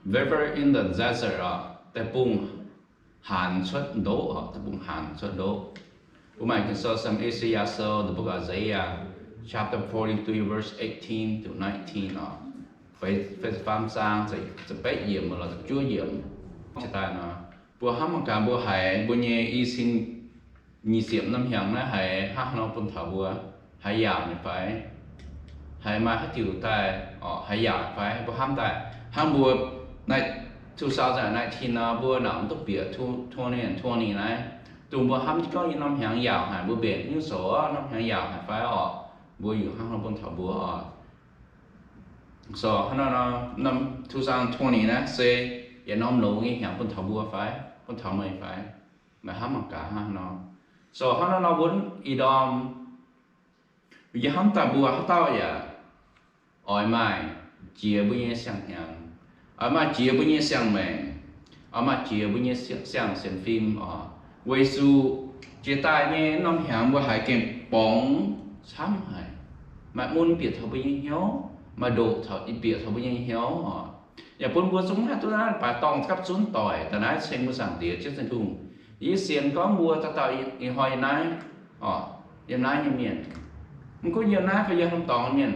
River in the desert tại vùng Hàn xuất đố tại vùng Hàn xuất đố. We might can saw some Isaiah, so the book of Isaiah, chapter 43, verse 18 to 19 phải phàm sang sẽ bách diệm là Chúa diệm. Chúng ta nó bữa hăm cả bữa hải bữa nhẹ y xin nhị diệm năm hàng nó hải hát nó bún thảo bữa hải giảm thì phải hải mà hát tiểu tại hải giảm phải bữa hăm tại hăm bữa này 2019 bữa nào tốt biệt 2020 này tụi bữa hăm có những năm hàng giảm hải bữa biển những số năm hàng giảm hải phải bữaอยู่ห้างบนถาบัวso năm 2020 นะ say อย่าน้อมลงงี้อย่างบนถาบัวphảiบนถาไม่phải mà hám mặc cả ha nó so nó vốn ý đom vì hám ta bùa hám tao vậy ỏi mai chia bữa nhé sang hàng ở mà chia bữa nhé sang mèn ở mà chia bữa nhé sang xem phim quay su chia tay nhé năm hàng bữa hải kèm bóng sắm hải mà muốn biệt thầu bữa nhé hiếu mà độ thầu ít biệt thầu bữa nhé hiếuอย่าปนบัวสงฆ์ตัวนั้นป่าตองกับสุนต่อยแต่นั้นเซ็งมือสั่งเดียเจ้าสันทุ่งยี่เสียนก็บัวตะต่อยอีหอยนายยังนายยังเมียนมันก็ยังนายพยายามทำต่อเมียน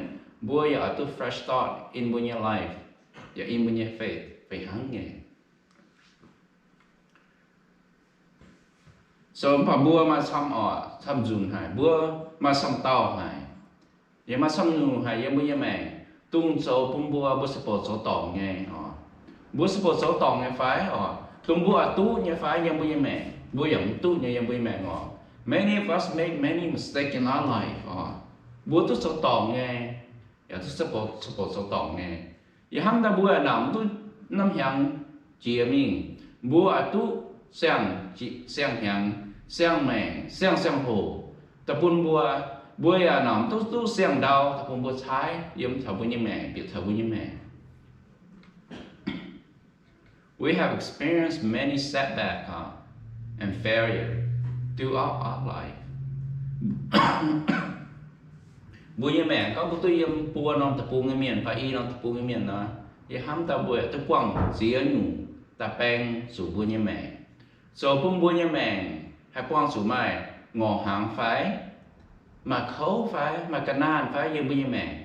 บัวอย่าตัว fresh start in บัวเนี่ย life อย่า in บัวเนี่ย faith ไปหังไงส่วนพอบัวมาทำจุนหายบัวมาทำเต้าหายอย่ามาทำนูหายยังบัวยังแม่tung số bún bùa bún súp số tỏng nghe bún súp số tỏng nghe phải tung bùa tu nghe phải nhưng bây giờ mẹ bùa giống tu nhưng bây giờ mẹ ngọ many of us make many mistakes in our life bùa tu số tỏng nghe ya tu súp số tỏng nghe ya ham ta bùa nằm tu năm hàng chia mình bùa tu sang hàng sang mẹ sang hồ tập bún bùa bữa giờ nằm tu xem đau thằng con bữa trái giống thằng bữa như mẹ biệt thằng bữa như mẹ we have experienced many setbacks and failure throughout our life bữa như mẹ có bữa tôi yếm bữa non tập bữa miền phải y non tập bữa miền đó thì ham ta bữa tôi quăng dĩa nhủ ta beng sủ bữa như mẹ so bữa như mẹ hay quăng sủ mày ngò hàng phải mà khấu phải mà cả nan phải như bây giờ mẹ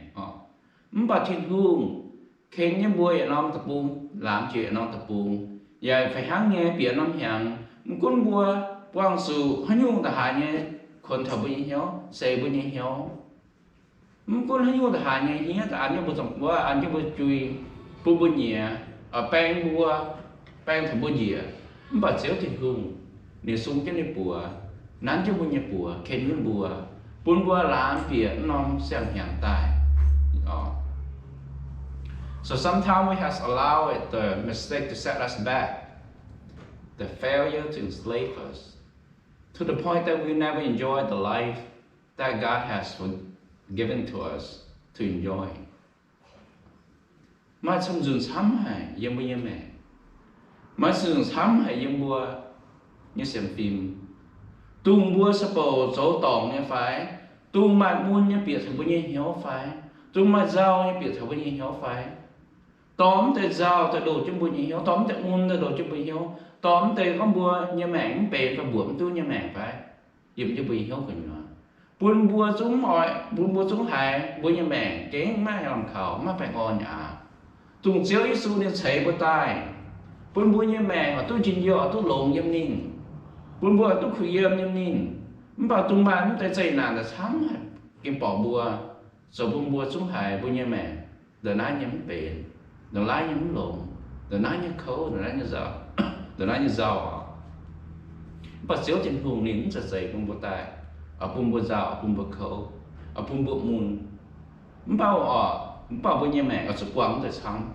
bà thiên hương khen những buổi nó tập buông làm chuyện nó tập buông giờ phải hắn nghe biển nó hàng con bùa quang sự hắn nhung ta hại ngheคนทำbây giờ hiếu xây bây giờ hiếu con hắn nhung ta hại nghe hiếu ta anh như bây giờ anh như bây chui bu bây giờ ở bang bùa bang thằng bùa gì à bà xéo thiên hùng nếu sung cái này bùa nán cho bùa nhà bùa khen những bùa bùn bùa làm việc non sang hiện tại. So sometimes we have allowed the mistake to set us back, the failure to enslave us, to the point that we never enjoy the life that God has given to us to enjoy. Mà chăm dùn sắm hay yếm bùa yếm mẹ, mà dùn sắm hay yếm bùa như xem phim, tung bùa sắp bầu dấu tỏng như phải, tung mặt muôn như biệt thằng bùa như hiếu phải, tung mặt dao như biệt thằng bùa như hiếu phải. Tóm tới dao tới đồ cho bùa như hiếu, tóm tới muôn tới đồ cho bùa hiếu, tóm tới con bùa như mảng bể và buồm tu như mảng phải, yếm cho bùa hiếu của nó. Buồn bùa chúng mọi, buồn bùa chúng hại, bùa như mảng kế má làm khẩu, má phải ngon nhả. Tùng chiếu Giêsu nên thấy bữa tai, buồn bùa như mảng ở tôi trình dọ tôi lồng yếm nín, buồn bùa tôi khủy yếm yếm nín, bảo tung bán tới dây nàn là sáng kim bỏ bùa, rồi buồn bùa chúng hại bùa như mảng, đợt nãy nhắm bền, đợt nãy nhắm lồng, đợt nãy như khấu, đợt nãy như dạo, đợt nãy như dạo. Bảo chiếu trên hùng nín giật dày buồn bùa tai. Ở bùn bùa dạo, ở bùn bùa khẩu, ở bùn bùa mùn, bảo bùa nhà mẹ ở chỗ quảng rồi xong,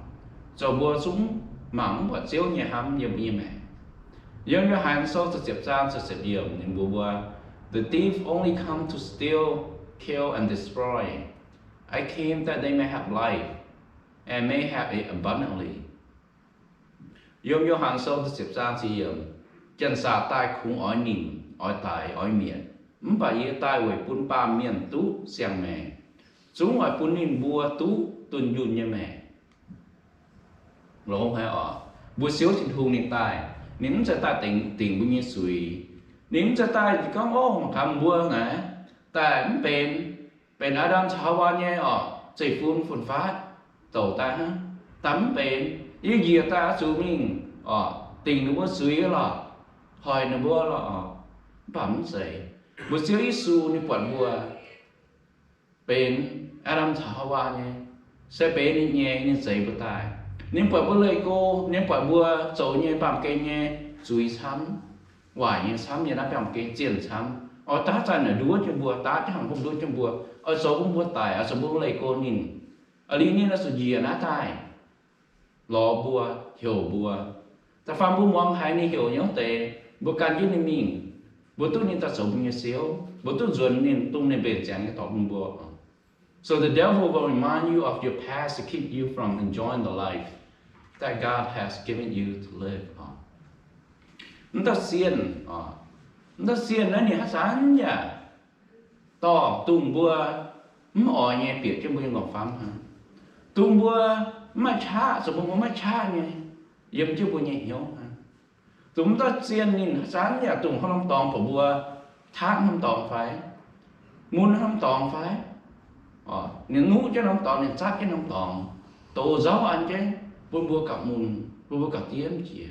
rồi bùa chúng mỏng bùa chiếu nhà hâm như bùa nhà mẹ. Giống như hàng số sẽ xếp ra sẽ xếp nhiều nên bùa the thief only come to steal, kill and destroy. I came that they may have life and may have it abundantly. Giống như hàng số sẽ xếp ra sẽ nhiều, chân xa tai khủng ói nìm, ói tài, ói miệng. Bà ye tai với bún ba miền tú xiang mẹ, chúng hỏi bún nín bùa tú tuần yun như mẹ, lỗ hay ở bùa xíu trên hùng nín tai, nín cho ta tỉnh bùn như suy, nín cho ta chỉ có ô mà cầm bùa ngã, ta bên Adam chào qua nhé ở chạy phun phát, tổ ta tắm bên, ý gì ta chú mình tỉnh nó bùa suy là, hỏi nó bùa là bấm dậy. Bùa xíu Giêsu ni quạt bùa bên Adam Hawa nhé sẽ bên nhẹ như giấy bùa tai nên quạt bùa lời cô nên quạt bùa chỗ nhé bám cây nhé chui sắm hoài nhé sắm như nó bám cây triển sắm ở tá chân ở đuôi cho bùa tá cho hàng không đuôi cho bùa ở số cũng bùa tài ở số bùa lời cô nhìn ở lý nên là sự gì nó tài lo bùa hiểu bùa ta phàm bùa mong hai ni hiểu nhớ tệ bùa can như mình bố tôi nên ta sống như xíu, bố tôi dồn nên tung nên bền chẳng cái tóc bùa. So the devil will remind you of your past to keep you from enjoying the life that God has given you to live. Nó xiên nó nhỉ hát sáng nhỉ, to tung bùa, mỏ nhẹ biệt cho bùa ngọc phàm ha, tung bùa mà cha, rồi bùa mà cha nhỉ, yếm cho bùa nhẹ hiểu ha. Chúng ta xiên nhìn sáng nhà tùng không tòng của bùa thác không tòng phải muôn không tòng phải nếu ngủ cho không tòng nên sát cho không tòng tổ giáo anh chứ buôn bùa cả muôn buôn bùa cả tiếng chỉ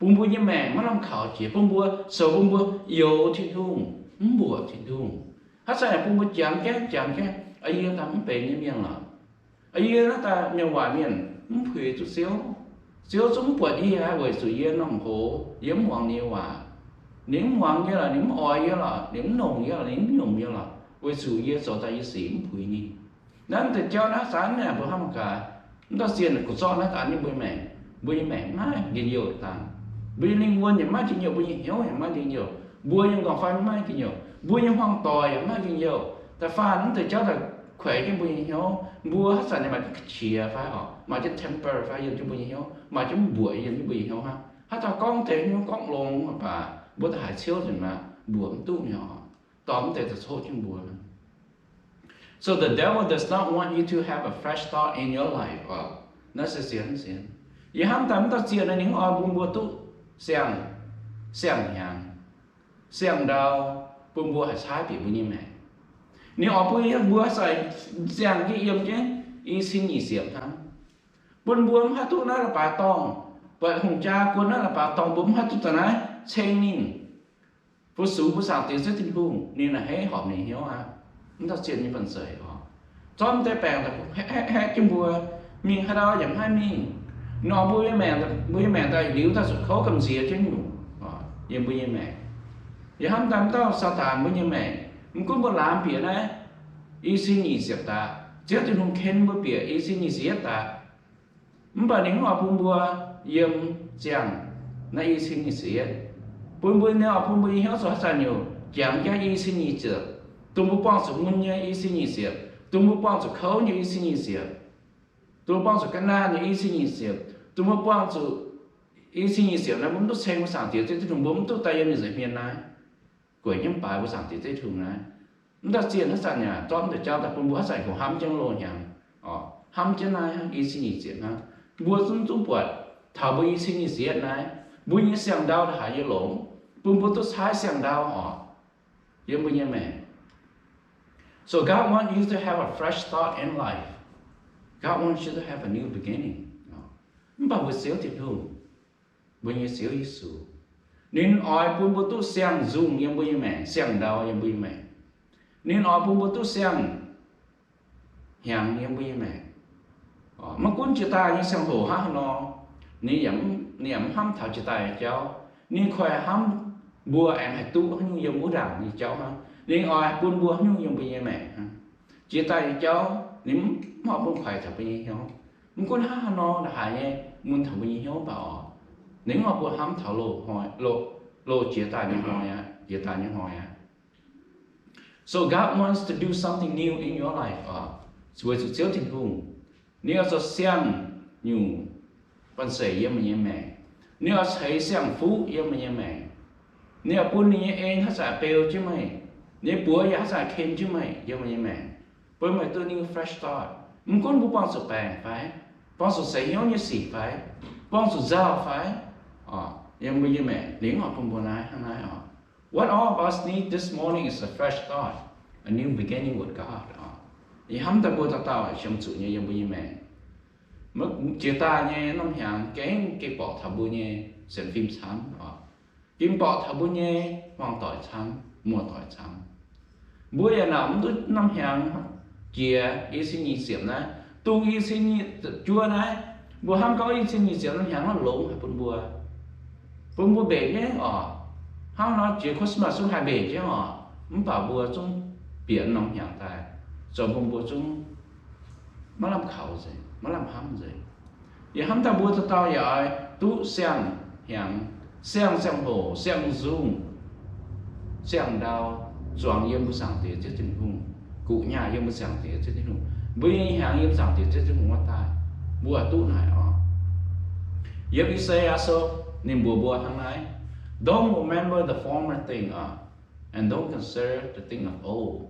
buôn bùa như mẹ mất lòng khảo chỉ buôn bùa sầu buôn bùa yêu thiên thùng bùa thiên thùng hát sai là buôn bùa chẳng cái ấy ta muốn về như miệng là ấy nó ta nhiều quả miệng muốn thuê chút xíu xíu chúng bùa đi ha với sự yên lòng khổ yếm hoàng nhiều nếm hoàng như là nếm oi như là nếm nồng như là nếm nhung như là với sự yên sở tại xỉm bùi ni nên từ cho nó sáng này bữa ham cả nó xiên là của do nó tán như bùi mẹ mai nhiều tán bùi linh quân thì mai chỉ nhiều bùi hiếu thì mai chỉ nhiều bùi nhưng còn phai mai chỉ nhiều bùi nhưng hoàng tòi mai chỉ nhiều ta pha nó từ cho là khỏe cho bùi hiếu bùa hát sản này mà chia phải họ mà cho temper phải dùng cho bùi hiếu mà chúng buổi dùng cho bùi hiếu ha hát ta con thế nhưng con lông và bùa ta hải siêu rồi mà bùa tu nhỏ tóm thế ta số trong bùa. So the devil does not want you to have a fresh thought in your life. Nó sẽ xiên vậy ham tắm ta xiên là những buông bùa tu xiang đau buông bùa hải sai bị bùi như mẹ nếu bùa sai xiang cái yếm chứ y xin nhị xiêm thắng buồn buông hát tu nó là bà tòng vậy hùng cha quân nó là bà tòng bấm hát tu ta nói chen nín vô số vô sao tiền rất tinh hùng nên là hết họ này hiếu chúng ta xiên như phần sợi họ trong tay bèn là hết trong bùa mình hay đó giảm hai mình nó bùi mẹ ta liu ta sụt khó cầm gì chứ nhủ yên bùi mẹ giờ ham tam tao sa tàn bùi mẹ mình cũng muốn làm việc này ý xin nhị xếp ta chứ tôi không khen bùi việc ý xin nhị xếp ta mình bảo những họ phun bùa yếm chẳng na ý xin nhị xếp bùi nếu họ phun bùi héo số sa nhiều chẳng cho ý xin nhị xếp tôi muốn帮助mình nhé ý xin nhị xếp tôi muốn帮助เขาnhư ý xin nhị xếp tôi muốn帮助cái na như ý xin nhị xếp tôi muốn帮助ý xin nhị xếp là muốn tôi xem một sản phẩm tôi thường muốn tôi tay em giải miền này của những bài của sản phẩm tôi thường này chúng ta tiền nó sản nhà cho để trao đặt bùa sản của ham chân lô nhà ham chân này ý xin nhị xếp ha bùa chúng tôi bùa thảo bùa ý xin nhị xếp này bùa những sang đau là hại như lỗ bùa tôi sai sang đau nhưng bùa như mẹ. So God wants you to have a fresh thought in life. God wants you to have a new beginning. But with xíu thiệt hùng, với như xíu Giêsu. Nên ai cũng bố tu sang dùng như bố mẹ, sang đau như bố mẹ. Nên ai cũng bố tu sang hàng như bố mẹ. Mà cũng chỉ ta như sang hồ hát nó, niệm hâm thảo chỉ ta cháu, nên khỏe hâm bùa em hãy tu như bố đảng như cháu ha. Nên ai cũng bùa như bố mẹ. Chỉ ta cháu, nếu họ cũng khỏe thật như nhau. Mình cũng hát nó là hại muốn thảo như nhau bảo nếu mà buồn hám thảo lộ chia tay như hỏi So God wants to do something new in your life với sự chiếu thiên hùng nếu cho xem nhiều bạn sẽ yêu mình mẹ nếu thấy xem phú yêu mình mẹ nếu buồn như em hát giải bèo chứ mày nếu bùa hát giải khen chứ mày yêu mình mẹ với mày tôi new fresh start mình cũng muốn bằng sự bèn phải bằng sự sẽ hiểu như gì phải bằng sự giao phải nhưng bây giờ mẹ nếu họ không buồn ai hàng ai what all of us need this morning is a fresh start a new beginning with God thì hâm ta bùa ta tao ở trong chủ như bây giờ mẹ mất chia ta nhé năm hàng cái bỏ thảo bùa nhé xem phim sáng phim bỏ thảo bùa nhé hoàng tỏi sáng mùa tỏi sáng bùa giờ nào cũng năm hàng chia ý xin nhị xiểm này tu ý xin nhị chua này bùa ham có ý xin nhị xiểm năm hàng nó lộn hay buồn bùa bể nhé ham nó chỉ Christmas xuống hai bể chứ không bảo bùa xuống biển nông hiện tại rồi bùa xuống nó làm khẩu gì nó làm hâm gì vậy hâm ta bùa tao vậy tu xem hiện xem hồ xem dung xem đau chọn yếm bữa sáng tiệt chết tình hùng cụ nhà yếm bữa sáng tiệt chết tình hùng bây hàng yếm sáng tiệt chết tình hùng mất tai bùa tu này yếm đi xe aso nên bùa hàng này don't remember the former thing and don't consider the thing of old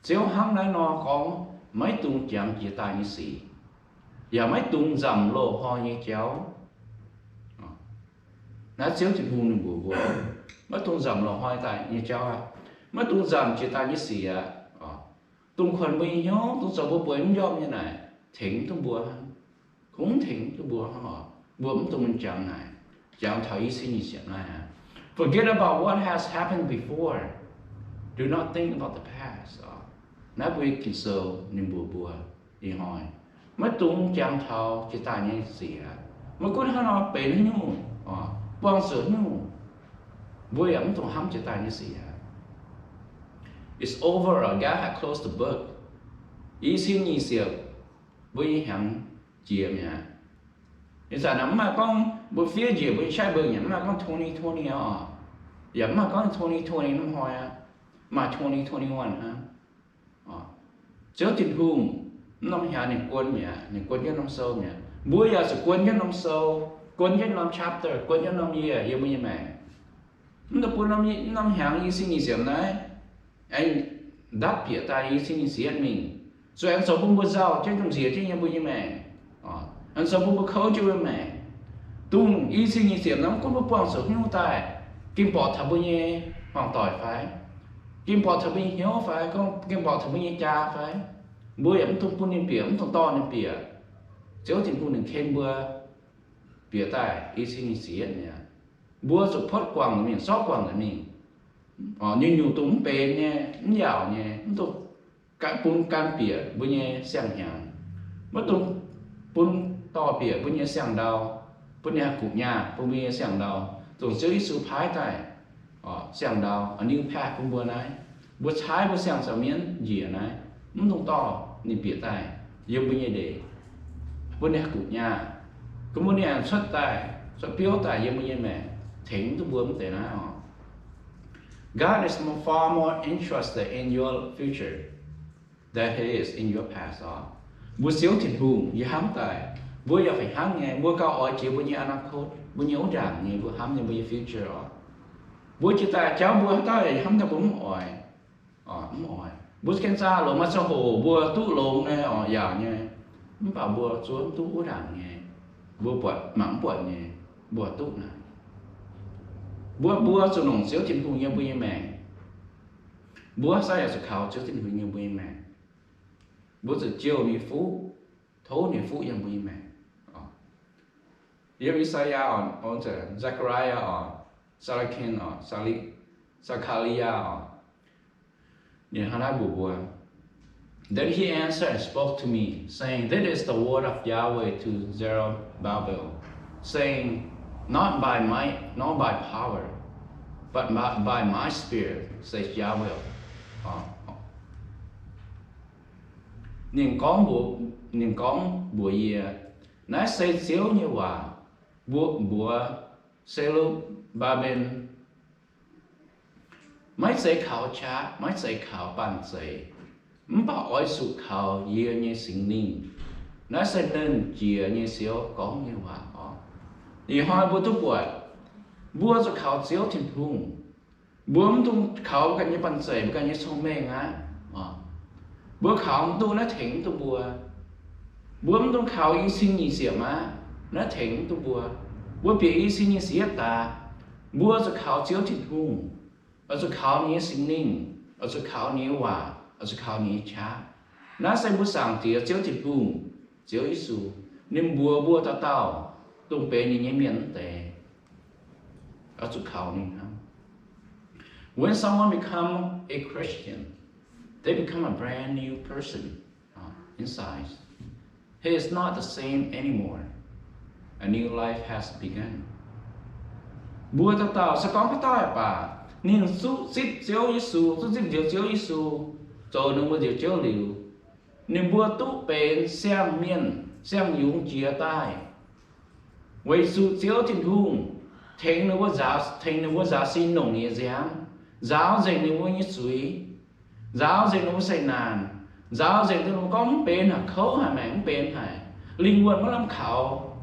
chiếu hàng này nó có mấy tung chẳng chia tay như gì và mấy tung dầm lộ ho như cháu nó chiếu tình hùng nên bùa mấy tung dầm lộ ho tại như cháu mấy tung dầm chia tay như gì tung khoản bây nhó tung sợ bùa bướm nhom như này thỉnh tung bùa cũng thỉnh tung bùa bùa tung mình chẳng này chẳng thấy xin gì chuyện này forget about what has happened before do not think about the past nó bị kinh sâu nên bùa đi hỏi mấy tung chẳng thao chỉ ta như gì mấy con nó bền như quang sửa như vui ấm tung hắm chỉ ta như gì it's over God had closed the book ý xin nhị siêu với hàng chia nhà hiện giờ nắm mà con bộ phía gì với sai bờ nhắm mà con 2020 nhắm mà con 2020 năm hồi mà 2021 ha chớ tiền hùng năm hè này quân cho năm sau nhỉ bữa giờ sẽ quân cho năm sau quân cho năm chapter quân cho năm year yêu như mẹ nó quân năm hàng ý xin nhị siêu này anh đáp phía ta ý xin nhị siêu mình rồi anh sống bông bơ rau trên trong gì trên nhà bữa như mẹ anh sống bông bơ khâu cho mẹ tung ý xin nhị siêu lắm cũng có sống như tài kim bọt thằng bữa như hoàng tỏi phải kim bọt thằng bữa như hiếu phải con kim bọt thằng bữa như cha phải bữa em tung bún nem bìa tung to nem bìa cháu thì bún nem khen bữa bìa tài ý xin nhị siêu nhỉ bữa sụp phốt quàng mình sót quàng là mình như nhiều túng bền nhé dẻo nhé tung cái bún can bìa bữa như sang hàng mất tung bún to bịa bún nhé sang đau bún nhé cụ nhà bún nhé sang đau tổng chữ Giêsu phái tại sang đau anh yêu phạt bún bữa này bữa trái bữa sang sao miến gì này không thông to ni bịa tại yêu bún nhé để bún nhé cụ nhà cũng bún nhé xuất tại xuất biểu tại yêu bún nhé mẹ thỉnh tôi bướm thế nào God is far more interested in your future than He is in your past. Bố xíu thịt hùng, như hám tài, bố giờ phải hám nghe, bố cao ỏi chịu bố như anakot, bố nhớ rằng nghe bố hám như bố như future. Bố chỉ ta cháu bố ta hám ta bố ỏi, bố khen xa lộ mà sao hồ bố tú lộn nghe, giờ nghe, bố bảo bố xuống tú bố rằng nghe, bố bọt mắng bọt nghe, bố tú này. Bố số nồng xíu thịt hùng như bố như mẹ, bố sao giờ khảo xíu thịt hùng như bố như mẹ. Bố sẽ chiều mi phú, thấu mi phú yang bùi mẹ. Yêu Isaiah on Zechariah on Salakin on Sakaliah on. Nhìn hana bùa bùa. Then he answered and spoke to me, saying, "This is the word of Yahweh to Zerubbabel, saying, not by might, nor by power, but by my spirit, says Yahweh." Nhìn con bùa gì nói xây xíu như hòa bùa xây lúc ba bên mấy xây khảo cha mấy xây khảo bàn xây bảo ỏi sụt khảo gì như sinh linh nói xây nên chia như xíu có như hòa thì hỏi bùa tu bùa cho khảo xíu thiên hùng bùa tung khảo cái như bàn xây cái như sông mê ngá bữa khảo tôi nó thỉnh tôi bữa tôi khảo y sinh như xỉa má nó thỉnh tôi bữa bị y sinh như xỉa ta bữa tôi khảo chiếu thịt hùng ở tôi khảo như sinh linh ở tôi khảo như hòa ở tôi khảo như cha nó sẽ bữa sáng thì chiếu thịt hùng chiếu Giêsu nên bữa tao tung bề như nhảy miệng tệ ở tôi khảo như không. When someone become a Christian, they become a brand new person inside. He is not the same anymore. A new life has begun. Bùa tao sẽ có cái tao bà nên xích chiếu Giêsu, xích chiếu Giêsu, rồi nó mới chiếu liều. Nên bùa tụ bền xem miên, xem dùng chia tai. Vậy sự chiếu thiên hùng, thành nó có giá xin nồng nghĩa giáng, giáo dành nó có như suy. Giáo dạy nó xây nàn, giáo dạy nó có bên hả khấu hả mảng bên hả linh quân nó làm khảo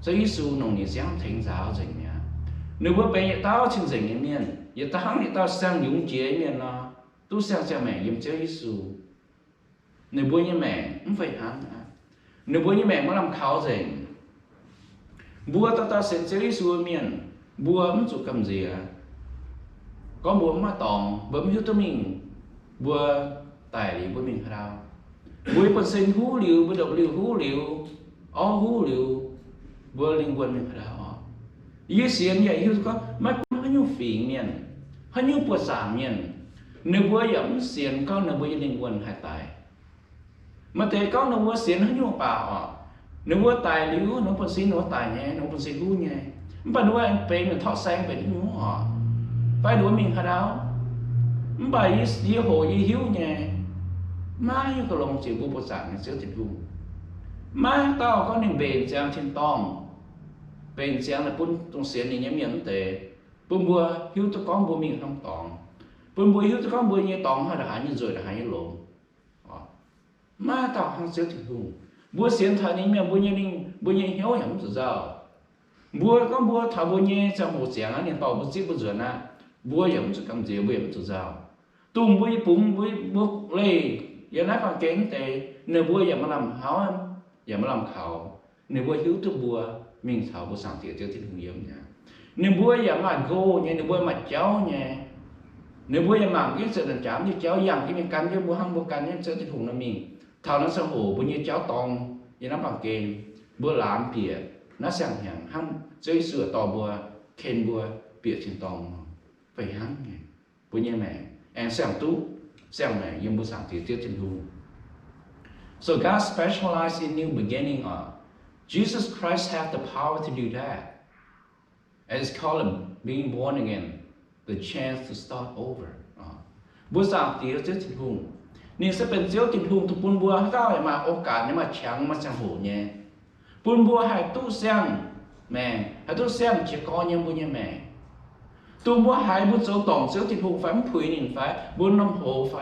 cho Giêsu nồng nhiệt giáng thành giáo dạy nhá. Nếu bữa bên tao trên dạy như miền, giờ tao thì tao sang dũng chế miền nó, tu sang cha mẹ yếm chơi Giêsu. Nếu bữa như mẹ không phải hắn, nếu bữa như mẹ nó làm khảo dạy, bữa tao sẽ chơi Giêsu miền, bữa không chịu cầm gì à, có bữa mà tòng bấm hiếu cho mình. Bữa tài lý bữa mình khao bữa phần sinh hú liu bữa độc liu hú liu hú liu bữa linh quân mình khao ý xiên vậy hiu có mấy cũng hay nhiều phỉ miền hay nhiều bữa giảm miền nếu bữa giống xiên có nếu bữa linh quân hay tài mà thế có nếu bữa xiên hay nhiều bảo nếu bữa tài liu nó phần sinh nó tài nhé nó phần sinh hú nhé mà nếu anh bên mình thọ sang bên những họ phải đuổi mình khao bài y hồ y hiếu nhẹ má như cái lòng chịu bố sản này xíu thịt hùng má tao có nên bền sang trên tòng bền sang là bún trong xiên này nhém miếng tệ bún bùa hiếu cho con bùa mình không tòng bún bùa hiếu cho con bùa như tòng hay là hại như rồi là hại như lộn má tao không xíu thịt hùng bùa xiên thà ní miếng bùa như hiếu nhắm tự do bùa con bùa thà bùa như trong một xiên này tàu bùa xíu bùa rửa na bùa nhắm tự cầm dễ bùa nhắm tự do tung bùi bún bùi bút lê giờ nói còn kén tệ nếu bùi giờ mà làm háo em giờ mà làm khảo nếu bùi hiếu thức bùa mình thảo bùa sáng tiệt tiêu thiên hùng yếm nha nếu bùi giờ mà go nha nếu bùi mà cháu nha nếu bùi giờ mà cái sự đàn chạm như cháu dàng cái mình cắn cái bùa hăng bùa cắn cái sự thiên hùng là mình thảo nó sang hồ bùi như cháu tòng giờ nó bằng kén bùa làm pìa nó sang hàng hăng chơi sửa tò bùa khen bùa pìa trên tòng phải hăng nha bùi như mẹ and sang tu sang mẹ yếm bữa sáng tiệt tiêu thiên hùng. So God specialized in new beginning Jesus Christ has the power to do that. And it's called being born again, the chance to start over. Bữa sáng tí ở trên hùng, nên sẽเป็นเจ้าถิ่นหงทุกปุ่นบัวก้าวมาโอกาสนี้มาแข่งมาสังหูเนี่ยปุ่นบัวให้ตู้เสียงแม่ให้ตู้เสียงจะก้อนยังบุญยังแม่ตู้บัวให้บุญเจ้าตองเจ้าถิ่นหงไฟมันผุยหนึ่งไฟบุญน้ำโหไฟ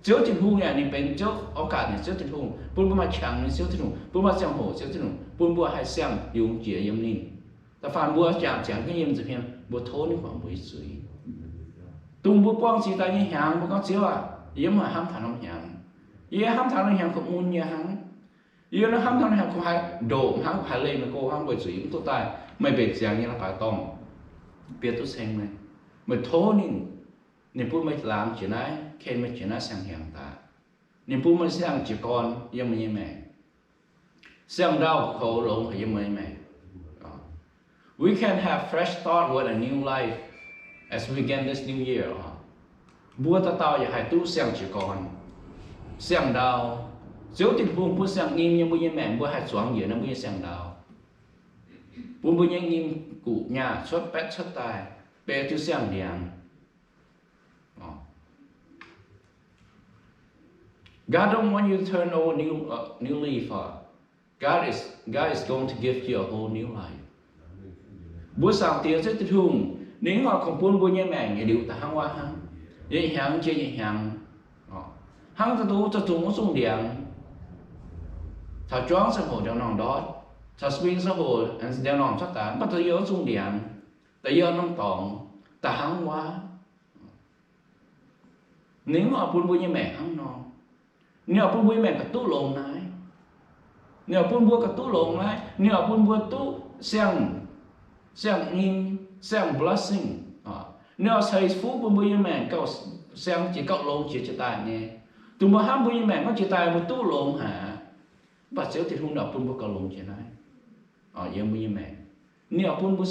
เจ้าถิ่นหงเนี่ยนี่เป็นเจ้าโอกาสเนี่ยเจ้าถิ่นหงปุ่นบัวมาแข่งเนี่ยเจ้าถิ่นหงปุ่นบัวสังหูเจ้าถิ่นหงปุ่นบัวให้เสียงยุ่งเจียยำนี่แต่ฟันบัวจากcái yếmจะเพียงบัวโทนี่ความบุญสุยตุ้มบัวป้องสีตาเนี่ยหางบัวก็เจียวyếm mà ham thằng ông hàng, yếm ham thằng ông hàng cũng muốn nhà hàng, yếm nó ham thằng ông hàng cũng hay đổ hàng phải lên mà cô hàng bởi sự yếm tôi tài, mày bị giang như là phải tòng, biết tôi xem này, mày thô nên bố mày làm chuyện này, khen mày chuyện này sang hàng ta, nên bố mày sang chỉ con yếm mày mẹ, sang đau khổ lộn hay yếm mày. We can have fresh start with a new life as we begin this new year. Bua ta tao ya hai tu sang chỉ còn sang đào dấu tình huống bua sang nghiêm như bua như mẹ bua hai xoắn gì nó bua như sang đào bua như nghiêm cụ nhà xuất bét xuất tài bé tu sang điang. God don't want you to turn over new leaf. God is going to give you a whole new life. Bua sang tiếng rất tình huống nếu họ không buôn bua như mẹ thì điều ta hăng hoa hăng vậy hàng chơi vậy hàng hàng ta tu muốn dùng điện thà choáng xã hội đeo nòng đó thà swing xã hội đeo nòng chắc ta bắt đầu nhớ dùng điện ta nhớ nông tòng ta hàng quá nếu họ buôn bua như mẹ hàng nọ nếu họ buôn bua mẹ cả tú lồng này nếu họ buôn bua cả tú lồng này nếu họ buôn bua tú sang in sang blessing. Nếu thầy phú của bùi mẹ cậu xem chỉ cậu lông chỉ tài nhé tụi mà ham bùi mẹ nó chỉ tài một tú lông hả bà sẽ thì không đọc bùi cậu lông chỉ này giờ bùi mẹ nếu bùi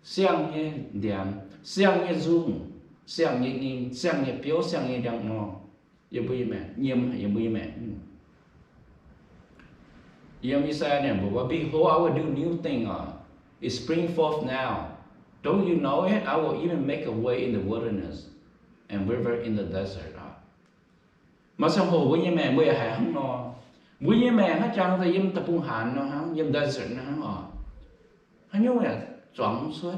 xem như điểm xem như zoom xem như nhìn xem như biểu xem như đăng ngò giờ bùi mẹ nghiêm giờ bùi mẹ giờ mi sai này bảo behold I will do new thing it spring forth now. Don't you know it? I will even make a way in the wilderness and river in the desert. Mà sao hồ với nhà mẹ bây giờ hay không nó, với nhà mẹ nó chẳng thấy yếm tập trung hạn nó hả, yếm desert nó hả, hắn nhớ là chọn suốt,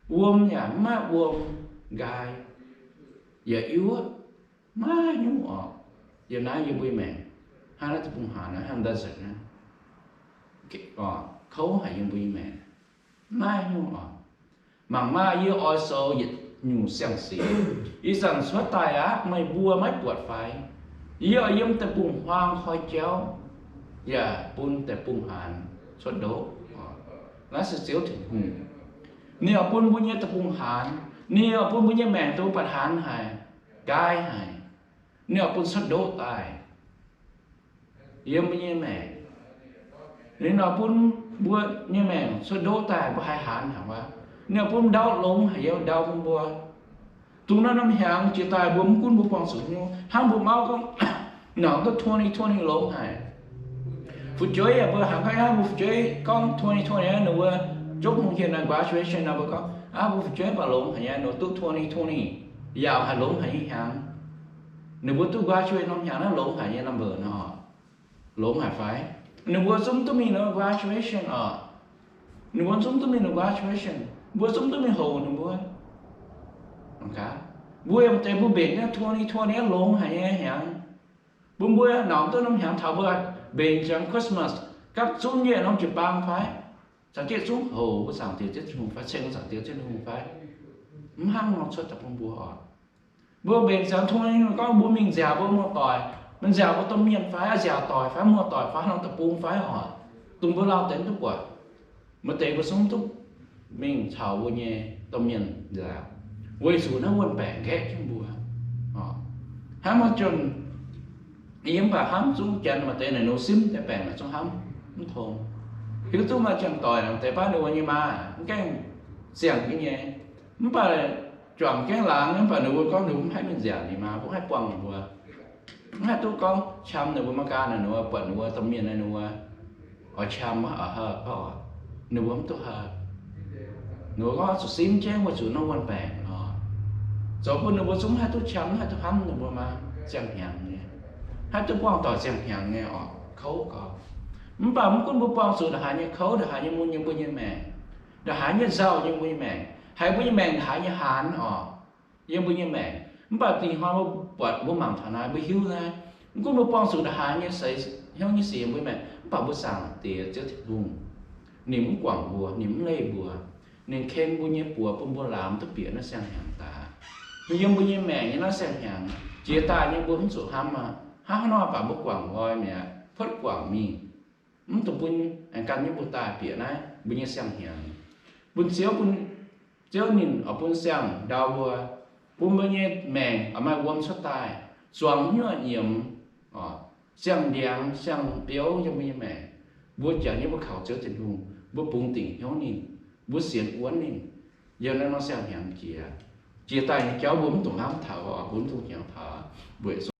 uom nhà má uom gai, giờ yếu má nhung giờ nãy giờ với mẹ, hắn nó tập trung hạn nó, hắn desert nó, khấu hay yếm với mẹ, má nhung mà yêu also dịch nhung sang xí, ý rằng xuất tài á mày bua mấy bọt phải, yêu yếm tập bùng hoang khói chéo, và bún tập bùng hàn xuất đố, lá sẽ xíu thịt hùng, nếu bún bún như tập bùng hàn, nếu bún bún như mẹ tôi bật hàn hài, gai hài, nếu bún xuất đố tài, yếm như mẹ, nếu bún bua như mẹ xuất đố tài có hai hàn hả quá. Nếu bún đau lông hay đau bún bùa, tụi nó nằm hàng chỉ tài bún cún bún quang sụt nhau, hàng bún máu không, nó có 20 lông hay, phụ chơi à bữa hàng cái bún phụ chơi con 20 nữa, chốt không hiện là graduation nào bữa con, bún phụ chơi bà lông hay nó tụt 20, giàu hay lông hay hàng, nếu bữa tụt graduation nó hàng nó lông hay năm bữa nó, lông hay phải, nếu bữa chúng tụi mình nó graduation nếu bữa chúng tụi mình nó graduation bữa chúng tôi mình hồ nữa bữa, ok, bữa em thấy bữa biển á 20 lông hay hàng, bữa nóng tôi nóng hàng thảo bữa biển chẳng Christmas, các xuống nhẹ nóng chụp băng phải, chẳng tiếc xuống hồ bữa sáng tiệc chết không phải xem sáng tiệc chết không phải, hăng ngọc xuất tập bữa biển chẳng thôi có bữa mình dẻo bữa mua tỏi, mình dẻo bữa tôm miên phải, dẻo tỏi phải mua tỏi phải nó tập buông phải họ, tung bữa lao đến lúc quả, mà tệ bữa sống túc mình thảo vô nhẹ tâm nhân là quay xuống nó quên bẻ ghét trong bùa hám ở chân yếm bà hám xuống chân mà tên này nó xím để bẻ mà trong hám nó thôn hiểu tôi mà chân tỏi làm tay bá đồ như mà cái xiềng cái nhẹ nó bà chọn cái làng nó bà đồ con đồ hay mình dẻo thì mà cũng hay quăng bùa hai tôi con chăm đồ mà ca này nó bẩn nó tâm nhân này nó ở chăm ở hờ có nếu bấm tôi hờ nếu có sự sim chén và sự nó quan bèn rồi bữa nếu bữa chúng hai tôi chăm hai tôi hâm nếu bữa mà chẳng hàng nghe hai tôi quan tỏ chẳng hàng nghe khấu có mình bảo mình cũng bữa quan sự là hai như khấu là hai như muốn như bữa như mẹ là hai như giàu như bữa như mẹ hai bữa như mẹ hai như hán như bữa như mẹ mình bảo thì hoa bữa mảng thằng này bữa hiu ra mình cũng bữa quan sự là hai như xây hiu như gì bữa mẹ bảo bữa sáng thì chưa thịt vùng niệm quảng bùa niệm lê bùa nên khen bùa như bùa làm tất biển nó sang hàng ta bây giờ bùa như mẹ như nó sang hàng chia tay như bùa không sửa ham mà hát nó bảo bùa quảng voi mẹ phất quảng mì tụi bùa anh căn như bùa ta biển này bùa như sang hàng bùa chiếu nhìn ở bùa sang đào bùa như mẹ ở mai quăng xuất tài xoắn nhựa nhiễm sang đèn sang béo cho bùa như mẹ bữa giờ như bữa khảo chớ trên hùng bữa bùng tỉnh hiếu nè bữa xiên uốn nè giờ nó xem hàng kia chia tay cháu bốn tụng áo thở bốn tụng nhau thở bữa